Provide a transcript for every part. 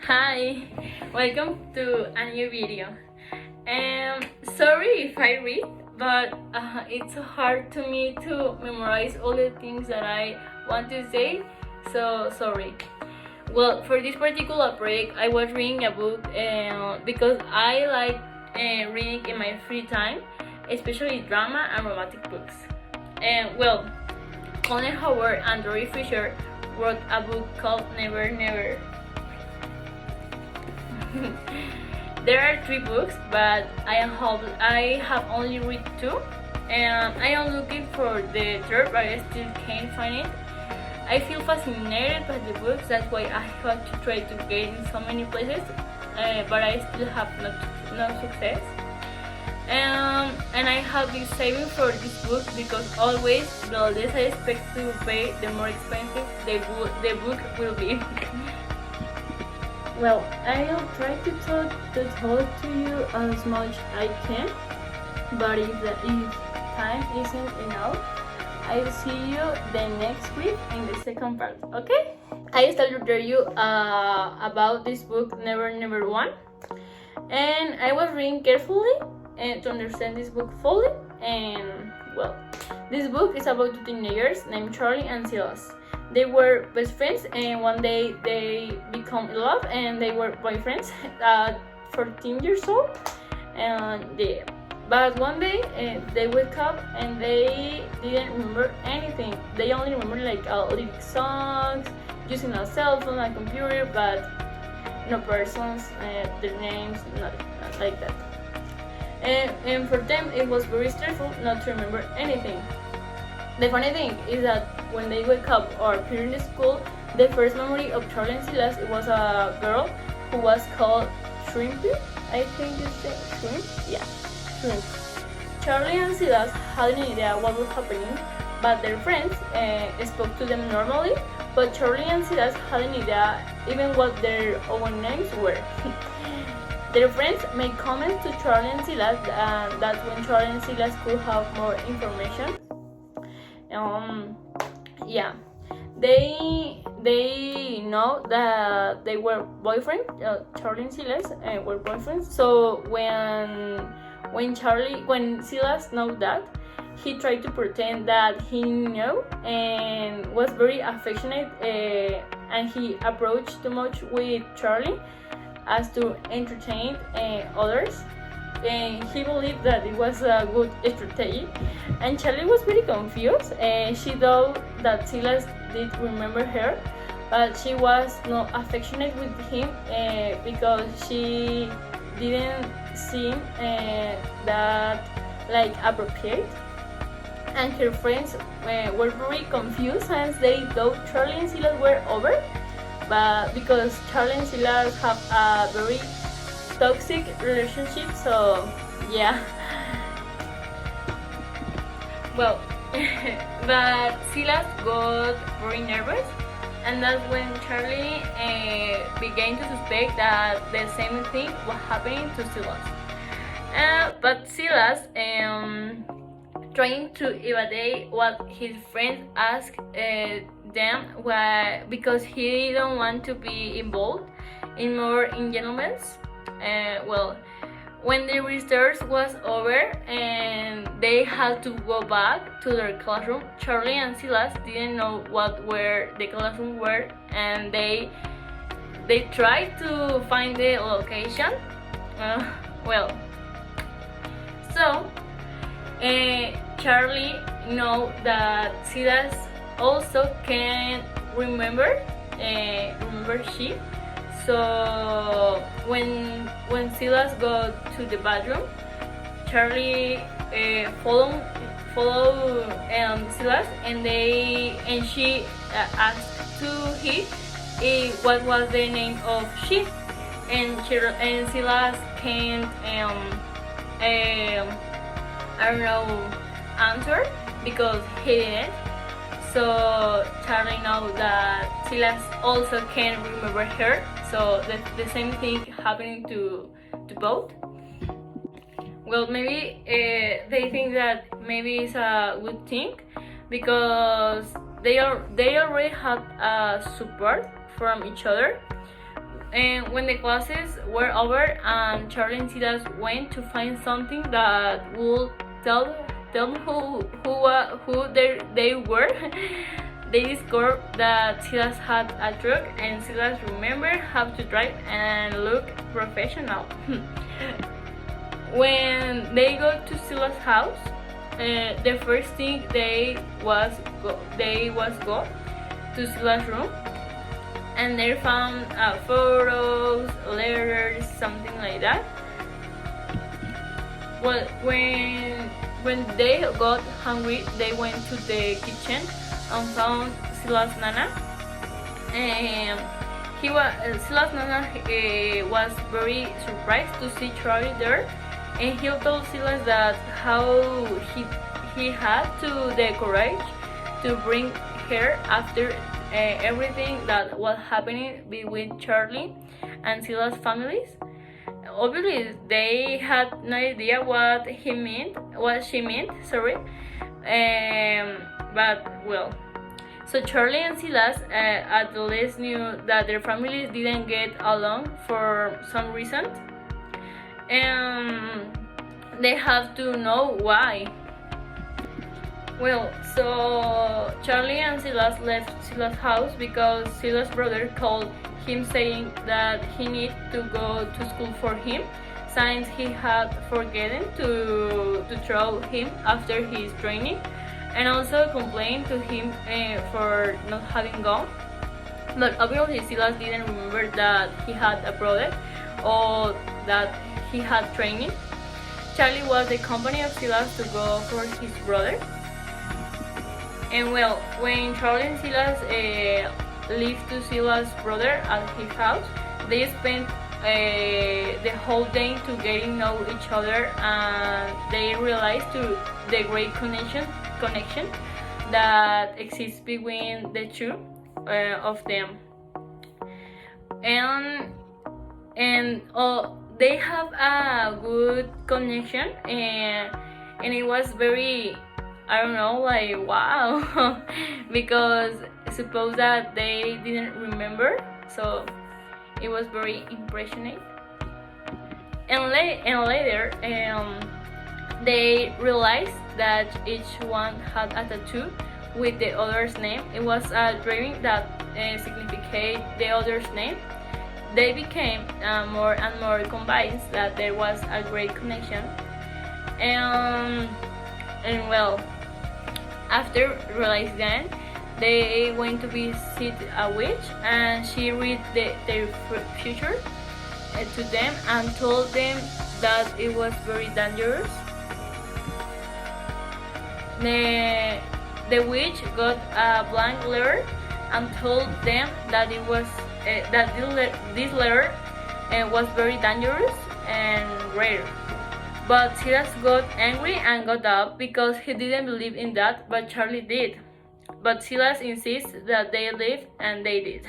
Hi, welcome to a new video. Sorry if I read, but it's so hard to me to memorize all the things that I want to say, so sorry. Well, for this particular project, I was reading a book because I like reading in my free time, especially drama and romantic books. Well, Colin Howard and Dory Fisher wrote a book called Never Never. There are 3 books, but I have only read 2, and I am looking for the third, but I still can't find it. I feel fascinated by the books, that's why I have to try to get in so many places, but I still have no success. And I have been saving for this book because always the less I expect to pay, the more expensive the book will be. Well, I'll try to talk to you as much I can, but if time isn't enough, I'll see you the next week in the second part, okay? I started to tell you about this book, Never Never 1, and I was reading carefully to understand this book fully, and well, this book is about 2 teenagers named Charlie and Silas. They were best friends, and one day they become in love, and they were boyfriends at 14 years old. But one day they wake up and they didn't remember anything. They only remember like lyric songs, using a cell phone, a computer, but no persons, their names, not like that. And for them it was very stressful not to remember anything. The funny thing is that when they wake up or appear in the school, the first memory of Charlie and Silas, it was a girl who was called Shrimpy. I think you say Shrimp? Yeah, Shrimp. Charlie and Silas had no idea what was happening, but their friends spoke to them normally, but Charlie and Silas had no idea even what their own names were. Their friends made comments to Charlie and Silas, and that's when Charlie and Silas could have more information. Yeah, they know that they were boyfriends. Charlie and Silas were boyfriends. So when Silas know that, he tried to pretend that he knew and was very affectionate, and he approached too much with Charlie as to entertain others. And he believed that it was a good strategy, and Charlie was very confused. She thought that Silas did remember her, but she was not affectionate with him because she didn't seem that like appropriate. And her friends were very confused since they thought Charlie and Silas were over, but because Charlie and Silas have a very toxic relationship, so yeah. Well, but Silas got very nervous, and that's when Charlie began to suspect that the same thing was happening to Silas. But Silas, trying to evade what his friends asked them, because he didn't want to be involved in more entanglements. Well, when the research was over and they had to go back to their classroom, Charlie and Silas didn't know what where the classroom were, and they tried to find the location. Well, so Charlie know that Silas also can't remember she. So when Silas go to the bathroom, Charlie follow Silas, and she asked to him what was the name of she, and Silas can't I don't know answer because he didn't. So Charlie knows that Silas also can't remember her, so the same thing happening to both. Well, maybe they think that maybe it's a good thing because they already have support from each other. And when the classes were over, Charlie and Silas went to find something that would tell them who they were. They discovered that Silas had a truck, and Silas remembered how to drive and look professional. When they go to Silas' house, the first thing they was go to Silas' room, and they found photos, letters, something like that. Well, when they got hungry, they went to the kitchen and found Silas' Nana. And Silas' Nana was very surprised to see Charlie there, and he told Silas that how he had to the courage to bring her after everything that was happening between Charlie and Silas' families. Obviously, they had no idea what she meant. Sorry, but well. So Charlie and Silas at the least knew that their families didn't get along for some reason, and they have to know why. Well, so Charlie and Silas left Silas' house because Silas' brother called him saying that he needed to go to school for him, since he had forgotten to throw him after his training, and also complained to him for not having gone. But obviously Silas didn't remember that he had a brother or that he had training. Charlie was the company of Silas to go for his brother. And well, when Charlie and Silas lived to Silas' brother at his house, they spent the whole day to getting to know each other, and they realized the great connection that exists between the two of them. And they have a good connection, and it was very, I don't know, like wow, because suppose that they didn't remember, so it was very impressioning. And later, they realized that each one had a tattoo with the other's name. It was a drawing that signified the other's name. They became more and more convinced that there was a great connection. And well, after realizing that, they went to visit a witch, and she read their future to them and told them that it was very dangerous. The witch got a blank letter and told them that it was that this letter was very dangerous and rare. But Silas got angry and got up because he didn't believe in that, but Charlie did. But Silas insists that they live, and they did.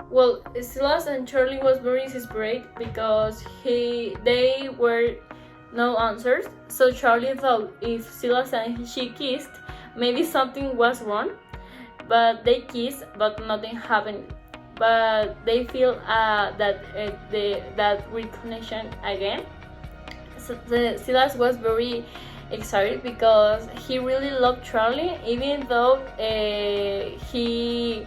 Well, Silas and Charlie was very desperate because they were no answers. So Charlie thought if Silas and she kissed, maybe something was wrong. But they kissed, but nothing happened. But they feel that reconnection again. So Silas was very excited because he really loved Charlie, even though he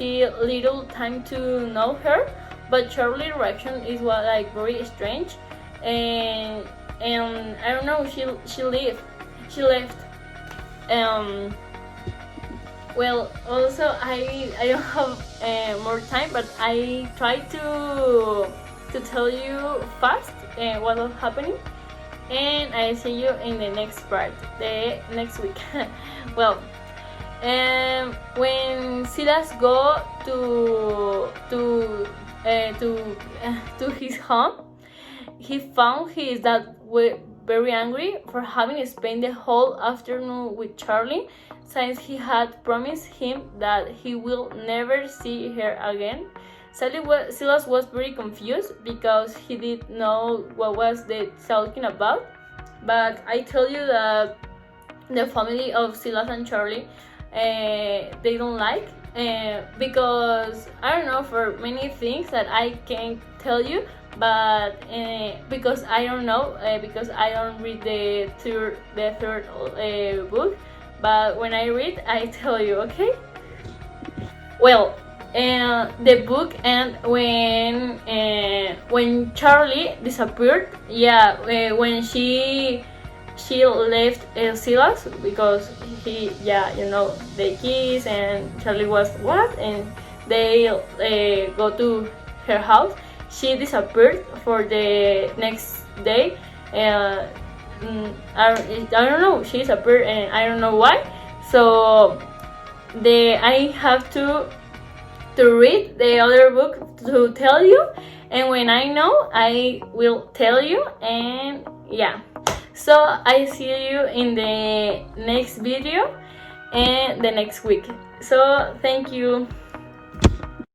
little time to know her. But Charlie's reaction is like very strange, and I don't know. She left. Well, also I don't have more time, but I try to tell you fast what was happening, and I see you in the next part, the next week. Well, when Silas go to his home, he found his dad very angry for having spent the whole afternoon with Charlie, since he had promised him that he will never see her again. Silas was very confused because he didn't know what was they talking about. But I tell you that the family of Silas and Charlie, they don't like, because I don't know, for many things that I can't tell you, but because I don't know, because I don't read the third book, but when I read, I tell you, okay? Well, the book and when Charlie disappeared, yeah, when she left Silas because he, yeah, you know, they kiss and Charlie was what, and they go to her house. She disappeared for the next day. uh, I don't know, she disappeared and I don't know why. So I have to read the other book to tell you, and when I know, I will tell you. And yeah, so I see you in the next video and the next week. So thank you.